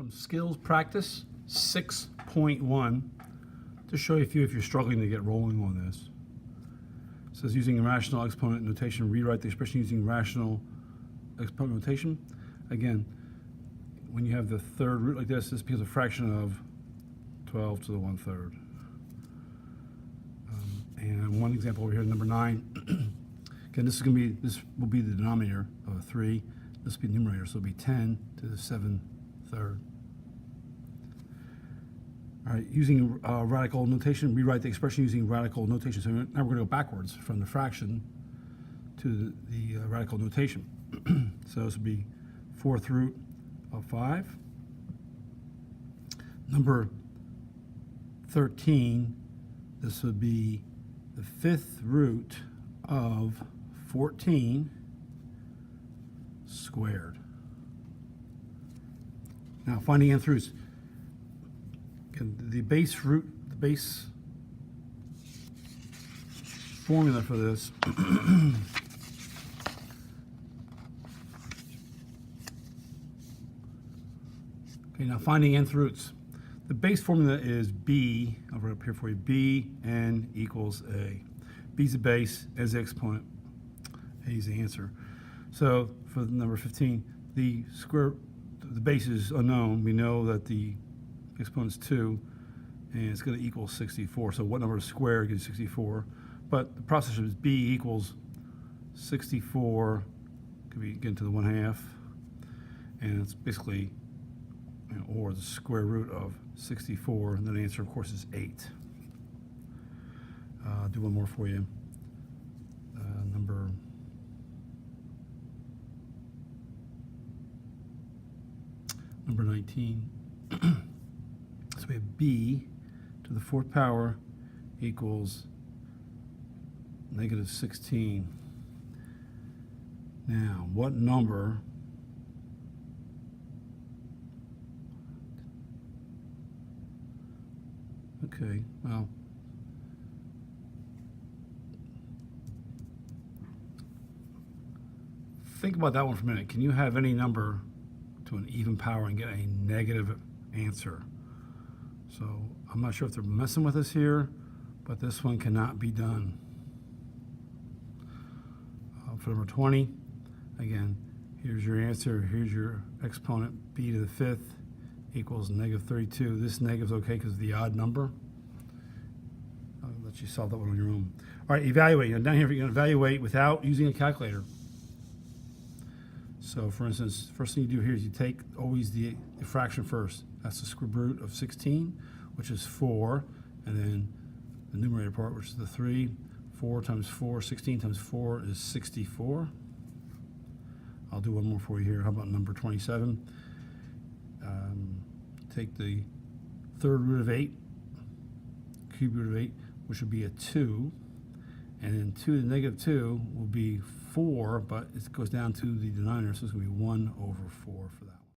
from Skills Practice 6.1 to show you a few if you're struggling to get rolling on this. It says using rational exponent notation, rewrite the expression using rational exponent notation. Again, when you have the third root like this becomes a fraction of 12 to the 1/3. And one example over here, number 9. Again, this will be the denominator of a 3. This will be the numerator, so it'll be 10 to the 7/3. All right, using radical notation, rewrite the expression using radical notation. So now we're going to go backwards from the fraction to the radical notation. So this would be 4th root of 5. Number 13, this would be the 5th root of 14 squared. Now finding nth roots. The base formula for this okay, now finding nth roots. The base formula is B, I'll write up here for you, B n equals A. B is the base, A is the exponent, A is the answer. So for number 15, the base is unknown. We know that the exponent is 2, and it's going to equal 64. So what number to square gives 64? But the process is B equals 64, could be getting to the 1/2, and it's basically, or the square root of 64, and then the answer, of course, is 8. Do one more for you. Number 19. So we have B to the 4th power equals -16. Now, what number okay, well, think about that one for a minute. Can you have any number to an even power and get a negative answer? So I'm not sure if they're messing with us here, but this one cannot be done. For number 20, again, here's your answer. Here's your exponent, B to the 5th equals -32. This negative is okay because of the odd number. I'll let you solve that one on your own. All right, evaluate. Now down here, you're going to evaluate without using a calculator. So for instance, first thing you do here is you take always the fraction first. That's the square root of 16, which is 4, and then the numerator part, which is the 3. 4 times 4, 16 times 4 is 64. I'll do one more for you here. How about number 27? Take the 3rd root of 8, cube root of 8, which would be a 2, and then 2 to the -2 will be 4, but it goes down to the denominator, so it's going to be 1/4 for that.